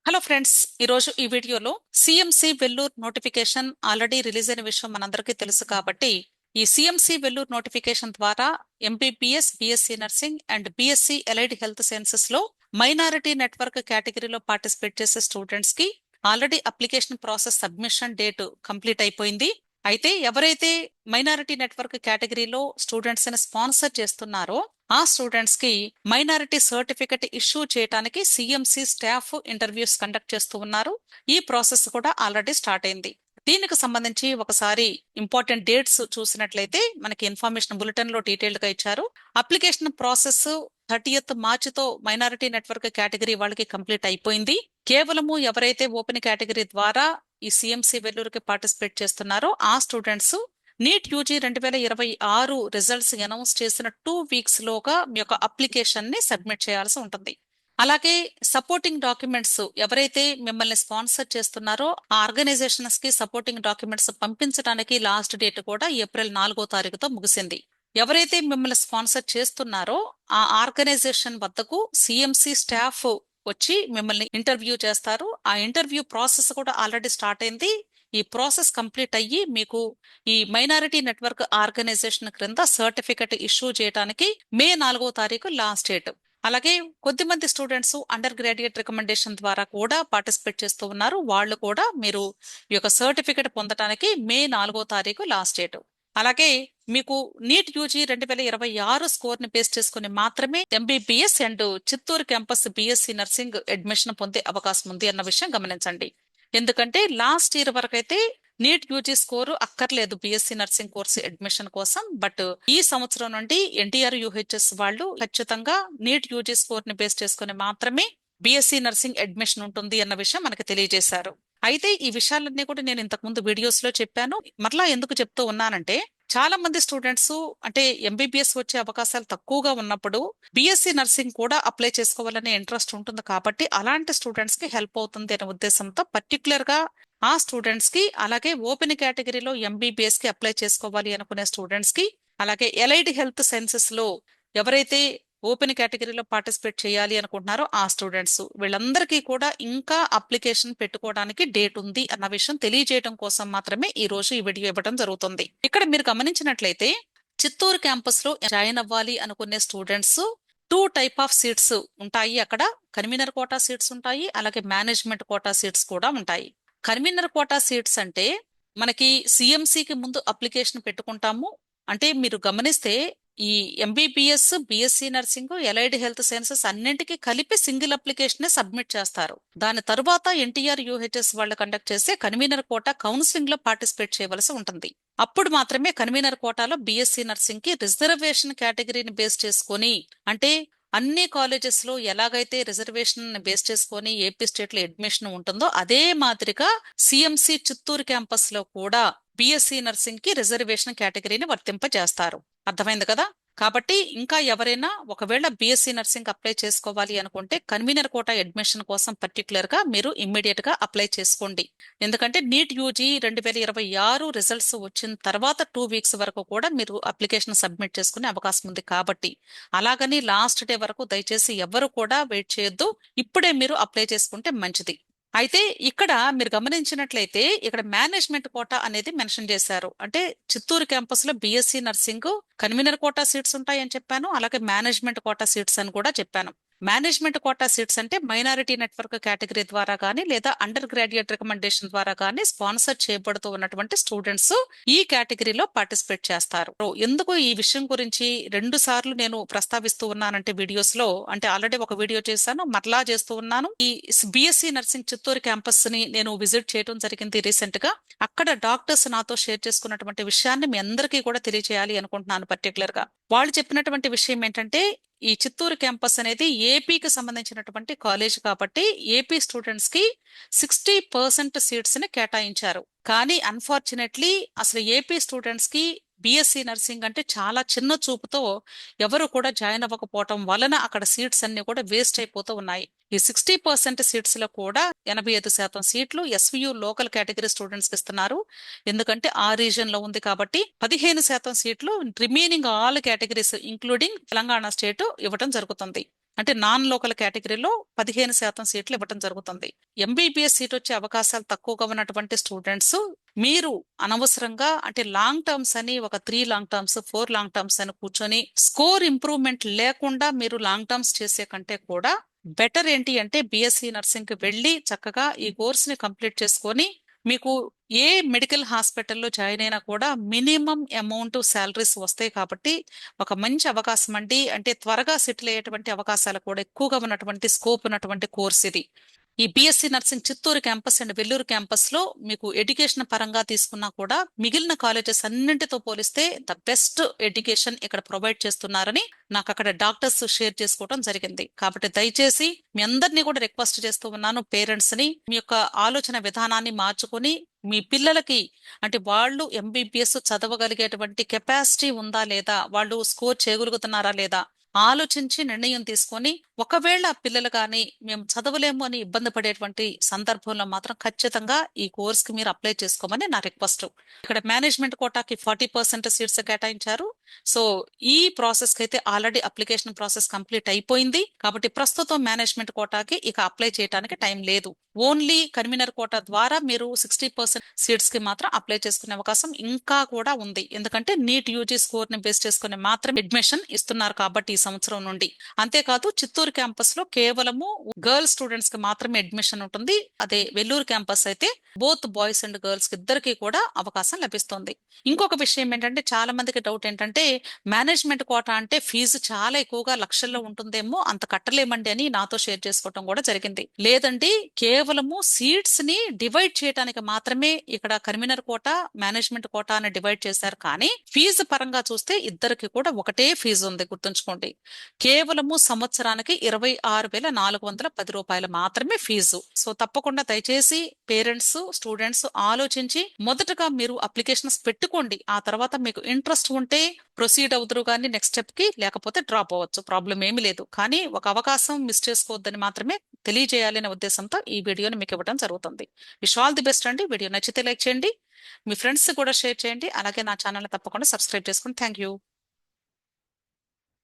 Hello friends, ఈరోజు ఈ వీడియోలో CMC Vellore notification already release అయిన విషయం మనందరికీ తెలుసు కాబట్టి ఈ సిఎంసి వెల్లూర్ నోటిఫికేషన్ ద్వారా MBBS, BSc nursing and BSc allied health sciences లో మైనారిటీ నెట్వర్క్ కేటగిరీలో పార్టిసిపేట్ చేసే స్టూడెంట్స్ కి already application process submission date complete అయిపోయింది. అయితే ఎవరైతే మైనారిటీ నెట్వర్క్ కేటగిరీలో స్టూడెంట్స్ ని స్పాన్సర్ చేస్తున్నారో ఆ స్టూడెంట్స్ కి మైనారిటీ సర్టిఫికెట్ ఇష్యూ చేయడానికి సిఎంసి స్టాఫ్ ఇంటర్వ్యూస్ కండక్ట్ చేస్తూ ఉన్నారు. ఈ ప్రాసెస్ కూడా ఆల్రెడీ స్టార్ట్ అయింది. దీనికి సంబంధించి ఒకసారి ఇంపార్టెంట్ డేట్స్ చూసినట్లయితే మనకి ఇన్ఫర్మేషన్ బులెటిన్ లో డీటెయిల్డ్ గా ఇచ్చారు. అప్లికేషన్ ప్రాసెస్ 30th మార్చితో మైనారిటీ నెట్వర్క్ కేటగిరీ వాళ్ళకి కంప్లీట్ అయిపోయింది. కేవలము ఎవరైతే ఓపెన్ కేటగిరీ ద్వారా ఈ సిఎంసి వెల్లూరుకి పార్టిసిపేట్ చేస్తున్నారో ఆ students NEET UG 2026 results announce చేసిన 2 వీక్స్ లోగా మీ యొక్క అప్లికేషన్ ని సబ్మిట్ చేయాల్సి ఉంటుంది. అలాగే సపోర్టింగ్ డాక్యుమెంట్స్ ఎవరైతే మిమ్మల్ని స్పాన్సర్ చేస్తున్నారో ఆ ఆర్గనైజేషన్స్ కి సపోర్టింగ్ డాక్యుమెంట్స్ పంపించడానికి లాస్ట్ డేట్ కూడా ఏప్రిల్ 4వ తారీఖుతో ముగిసింది. ఎవరైతే మిమ్మల్ని స్పాన్సర్ చేస్తున్నారో ఆ ఆర్గనైజేషన్ వద్దకు సిఎంసి స్టాఫ్ వచ్చి మిమ్మల్ని ఇంటర్వ్యూ చేస్తారు. ఆ ఇంటర్వ్యూ ప్రాసెస్ కూడా ఆల్రెడీ స్టార్ట్ అయింది. ఈ ప్రాసెస్ కంప్లీట్ అయ్యి మీకు ఈ మైనారిటీ నెట్వర్క్ ఆర్గనైజేషన్ క్రింద సర్టిఫికెట్ ఇష్యూ చేయడానికి మే 4వ తారీఖు లాస్ట్ డేట్. అలాగే కొద్దిమంది స్టూడెంట్స్ అండర్ గ్రాడ్యుయేట్ రికమెండేషన్ ద్వారా కూడా పార్టిసిపేట్ చేస్తూ ఉన్నారు. వాళ్ళు కూడా మీరు ఈ యొక్క సర్టిఫికెట్ పొందడానికి మే 4వ తారీఖు లాస్ట్ డేట్. అలాగే మీకు నీట్ యూజీ 2026 స్కోర్ ని బేస్ చేసుకుని మాత్రమే MBBS and Chittoor campus BSc nursing admission పొందే అవకాశం ఉంది అన్న విషయం గమనించండి. ఎందుకంటే లాస్ట్ ఇయర్ వరకు అయితే నీట్ యూజీ స్కోరు అక్కర్లేదు బిఎస్సి నర్సింగ్ కోర్సు అడ్మిషన్ కోసం. బట్ ఈ సంవత్సరం నుండి ఎన్టీఆర్ యూహెచ్ఎస్ వాళ్ళు ఖచ్చితంగా నీట్ యూజీ స్కోర్ ని బేస్ చేసుకుని మాత్రమే బిఎస్సి నర్సింగ్ అడ్మిషన్ ఉంటుంది అన్న విషయం మనకి తెలియజేశారు. అయితే ఈ విషయాలన్నీ కూడా నేను ఇంతకు ముందు వీడియోస్ లో చెప్పాను. మరలా ఎందుకు చెప్తూ ఉన్నానంటే చాలా మంది స్టూడెంట్స్ అంటే ఎంబీబీఎస్ వచ్చే అవకాశాలు తక్కువగా ఉన్నప్పుడు బిఎస్సి నర్సింగ్ కూడా అప్లై చేసుకోవాలనే ఇంట్రెస్ట్ ఉంటుంది కాబట్టి అలాంటి స్టూడెంట్స్ కి హెల్ప్ అవుతుంది అనే ఉద్దేశంతో పర్టికులర్ గా ఆ స్టూడెంట్స్ కి, అలాగే ఓపెన్ కేటగిరీలో ఎంబీబీఎస్ కి అప్లై చేసుకోవాలి అనుకునే స్టూడెంట్స్ కి, అలాగే ఎలైడ్ హెల్త్ సైన్సెస్ లో ఎవరైతే ఓపెన్ కేటగిరీలో పార్టిసిపేట్ చేయాలి అనుకుంటున్నారో ఆ స్టూడెంట్స్ వీళ్ళందరికీ కూడా ఇంకా అప్లికేషన్ పెట్టుకోవడానికి డేట్ ఉంది అన్న విషయం తెలియజేయడం కోసం మాత్రమే ఈ రోజు ఈ వీడియో ఇవ్వడం జరుగుతుంది. ఇక్కడ మీరు గమనించినట్లయితే చిత్తూరు క్యాంపస్ లో జాయిన్ అవ్వాలి అనుకునే స్టూడెంట్స్ 2 టైప్ ఆఫ్ సీట్స్ ఉంటాయి. అక్కడ కన్వీనర్ కోటా సీట్స్ ఉంటాయి, అలాగే మేనేజ్మెంట్ కోటా సీట్స్ కూడా ఉంటాయి. కన్వీనర్ కోటా సీట్స్ అంటే మనకి సిఎంసికి ముందు అప్లికేషన్ పెట్టుకుంటాము. అంటే మీరు గమనిస్తే ఈ MBBS, BSc nursing, allied health sciences అన్నింటికి కలిపి సింగిల్ అప్లికేషన్ సబ్మిట్ చేస్తారు. దాని తరువాత ఎన్టీఆర్ యూహెచ్ఎస్ వాళ్ళు కండక్ట్ చేసే కన్వీనర్ కోటా కౌన్సిలింగ్ లో పార్టిసిపేట్ చేయవలసి ఉంటుంది. అప్పుడు మాత్రమే కన్వీనర్ కోటాలో బిఎస్సి నర్సింగ్ కి రిజర్వేషన్ కేటగిరీని బేస్ చేసుకొని, అంటే అన్ని కాలేజెస్ లో ఎలాగైతే రిజర్వేషన్ బేస్ చేసుకొని ఏపీ స్టేట్ లో అడ్మిషన్ ఉంటుందో అదే మాదిరిగా సిఎంసి చిత్తూరు క్యాంపస్ లో కూడా బిఎస్సి నర్సింగ్ కి రిజర్వేషన్ కేటగిరీని వర్తింపజేస్తారు. అర్థమైంది కదా? కాబట్టి ఇంకా ఎవరైనా ఒకవేళ బిఎస్సి నర్సింగ్ అప్లై చేసుకోవాలి అనుకుంటే కన్వీనర్ కోటా అడ్మిషన్ కోసం పర్టికులర్ గా మీరు ఇమ్మీడియట్ గా అప్లై చేసుకోండి. ఎందుకంటే నీట్ యూజీ 2026 రిజల్ట్స్ వచ్చిన తర్వాత 2 వీక్స్ వరకు కూడా మీరు అప్లికేషన్ సబ్మిట్ చేసుకునే అవకాశం ఉంది. కాబట్టి అలాగని లాస్ట్ డే వరకు దయచేసి ఎవరు కూడా వెయిట్ చేయొద్దు. ఇప్పుడే మీరు అప్లై చేసుకుంటే మంచిది. అయితే ఇక్కడ మీరు గమనించినట్లయితే ఇక్కడ మేనేజ్మెంట్ కోటా అనేది మెన్షన్ చేశారు. అంటే చిత్తూరు క్యాంపస్ లో BSc nursing convener quota seats ఉంటాయని చెప్పాను, అలాగే మేనేజ్మెంట్ కోటా సీట్స్ అని కూడా చెప్పాను. మేనేజ్మెంట్ కోటా సీట్స్ అంటే మైనారిటీ నెట్వర్క్ కేటగిరీ ద్వారా కానీ లేదా అండర్ గ్రాడ్యుయేట్ రికమెండేషన్ ద్వారా కానీ స్పాన్సర్ చేయబడుతూ ఉన్నటువంటి స్టూడెంట్స్ ఈ కేటగిరీలో పార్టిసిపేట్ చేస్తారు. ఎందుకు ఈ విషయం గురించి 2 సార్లు నేను ప్రస్తావిస్తూ ఉన్నానంటే వీడియోస్ లో, అంటే ఆల్రెడీ ఒక వీడియో చేశాను, మరలా చేస్తూ ఉన్నాను. ఈ బిఎస్సి నర్సింగ్ చిత్తూరు క్యాంపస్ ని నేను విజిట్ చేయడం జరిగింది రీసెంట్ గా. అక్కడ డాక్టర్స్ నాతో షేర్ చేసుకున్నటువంటి విషయాన్ని మీ అందరికీ కూడా తెలియజేయాలి అనుకుంటున్నాను. పర్టికులర్ గా వాళ్ళు చెప్పినటువంటి విషయం ఏంటంటే ఈ చిత్తూరు క్యాంపస్ అనేది ఏపీకి సంబంధించినటువంటి కాలేజ్ కాబట్టి ఏపీ స్టూడెంట్స్ కి 60% సీట్స్ ని కేటాయించారు. కానీ అన్ఫార్చునేట్లీ అసలు ఏపీ స్టూడెంట్స్ కి బిఎస్సి నర్సింగ్ అంటే చాలా చిన్న చూపుతో ఎవరు కూడా జాయిన్ అవ్వకపోవటం వలన అక్కడ సీట్స్ అన్ని కూడా వేస్ట్ అయిపోతూ ఉన్నాయి. ఈ 60% సీట్స్ లో కూడా 85% సీట్లు ఎస్వియు లోకల్ కేటగిరీ స్టూడెంట్స్ కి ఇస్తున్నారు. ఎందుకంటే ఆ రీజన్ లో ఉంది కాబట్టి 15% సీట్లు remaining all categories including Telangana state ఇవ్వడం జరుగుతుంది. అంటే నాన్ లోకల్ కేటగిరీలో 15% సీట్లు ఇవ్వటం జరుగుతుంది. ఎంబీబీఎస్ సీట్ వచ్చే అవకాశాలు తక్కువగా ఉన్నటువంటి స్టూడెంట్స్ మీరు అనవసరంగా అంటే లాంగ్ టర్మ్స్ అని ఒక 3 లాంగ్ టర్మ్స్ 4 లాంగ్ టర్మ్స్ అని కూర్చొని స్కోర్ ఇంప్రూవ్మెంట్ లేకుండా మీరు లాంగ్ టర్మ్స్ చేసే కంటే కూడా బెటర్ ఏంటి అంటే బీఎస్సీ నర్సింగ్ కి వెళ్ళి చక్కగా ఈ కోర్స్ ని కంప్లీట్ చేసుకొని మీకు ఏ మెడికల్ హాస్పిటల్లో జాయిన్ అయినా కూడా మినిమం అమౌంట్ శాలరీస్ వస్తాయి కాబట్టి ఒక మంచి అవకాశం అండి. అంటే త్వరగా సెటిల్ అయ్యేటువంటి అవకాశాలు కూడా ఎక్కువగా ఉన్నటువంటి స్కోప్ ఉన్నటువంటి కోర్స్ ఇది. ఈ BSc nursing Chittoor campus and Vellore campus లో మీకు ఎడ్యుకేషన్ పరంగా తీసుకున్నా కూడా మిగిలిన కాలేజెస్ అన్నింటితో పోలిస్తే ద బెస్ట్ ఎడ్యుకేషన్ ఇక్కడ ప్రొవైడ్ చేస్తున్నారని నాకు అక్కడ డాక్టర్స్ షేర్ చేసుకోవడం జరిగింది. కాబట్టి దయచేసి మీ అందరినీ కూడా రిక్వెస్ట్ చేస్తూ ఉన్నాను, పేరెంట్స్ ని మీ యొక్క ఆలోచన విధానాన్ని మార్చుకొని మీ పిల్లలకి అంటే వాళ్ళు ఎంబీబీఎస్ చదవగలిగేటువంటి కెపాసిటీ ఉందా లేదా, వాళ్ళు స్కోర్ చేయగలుగుతున్నారా లేదా ఆలోచించి నిర్ణయం తీసుకొని, ఒకవేళ పిల్లలు కానీ మేము చదవలేము అని ఇబ్బంది పడేటువంటి సందర్భంలో మాత్రం ఖచ్చితంగా ఈ కోర్స్ కి మీరు అప్లై చేసుకోమని నా రిక్వెస్ట్. ఇక్కడ మేనేజ్మెంట్ కోటాకి 40% సీట్స్ కేటాయించారు. సో ఈ ప్రాసెస్ కి అయితే ఆల్రెడీ అప్లికేషన్ ప్రాసెస్ కంప్లీట్ అయిపోయింది కాబట్టి ప్రస్తుతం మేనేజ్మెంట్ కోటాకి ఇక అప్లై చేయడానికి టైం లేదు. ఓన్లీ కన్వీనర్ కోటా ద్వారా మీరు 60% సీట్స్ కి మాత్రం అప్లై చేసుకునే అవకాశం ఇంకా కూడా ఉంది. ఎందుకంటే నీట్ యూజీ స్కోర్ ని బేస్ చేసుకుని మాత్రం అడ్మిషన్ ఇస్తున్నారు కాబట్టి ఈ సంవత్సరం నుండి. అంతేకాదు చిత్తూరు క్యాంపస్ లో కేవలము గర్ల్స్ స్టూడెంట్స్ కి మాత్రమే అడ్మిషన్ ఉంటుంది. అదే వెల్లూరు క్యాంపస్ అయితే బోత్ బాయ్స్ అండ్ గర్ల్స్ కి ఇద్దరికి కూడా అవకాశం లభిస్తుంది. ఇంకొక విషయం ఏంటంటే చాలా మందికి డౌట్ ఏంటంటే మేనేజ్మెంట్ కోటా అంటే ఫీజు చాలా ఎక్కువగా లక్షల్లో ఉంటుందేమో, అంత కట్టలేమండి అని నాతో షేర్ చేసుకోవడం కూడా జరిగింది. లేదండి, కేవలము సీట్స్ ని డివైడ్ చేయడానికి మాత్రమే ఇక్కడ కన్వీనర్ కోటా మేనేజ్మెంట్ కోటా అని డివైడ్ చేశారు. కానీ ఫీజు పరంగా చూస్తే ఇద్దరికి కూడా ఒకటే ఫీజు ఉంది, గుర్తుంచుకోండి. కేవలము సంవత్సరానికి 26,410 రూపాయలు మాత్రమే ఫీజు. సో తప్పకుండా దయచేసి పేరెంట్స్ స్టూడెంట్స్ ఆలోచించి మొదటగా మీరు అప్లికేషన్స్ పెట్టుకోండి. ఆ తర్వాత మీకు ఇంట్రెస్ట్ ఉంటే ప్రొసీడ్ అవుతురు కానీ నెక్స్ట్ స్టెప్ కి, లేకపోతే డ్రాప్ అవ్వచ్చు, ప్రాబ్లం ఏమీ లేదు. కానీ ఒక అవకాశం మిస్ చేసుకోవద్దని మాత్రమే తెలియజేయాలనే ఉద్దేశంతో ఈ వీడియోని మీకు ఇవ్వడం జరుగుతుంది. విష్ ఆల్ ది బెస్ట్ అండి. వీడియో నచ్చితే లైక్ చేయండి, మీ ఫ్రెండ్స్ కూడా షేర్ చేయండి, అలాగే నా ఛానల్ తప్పకుండా సబ్స్క్రైబ్ చేసుకోండి. Thank you.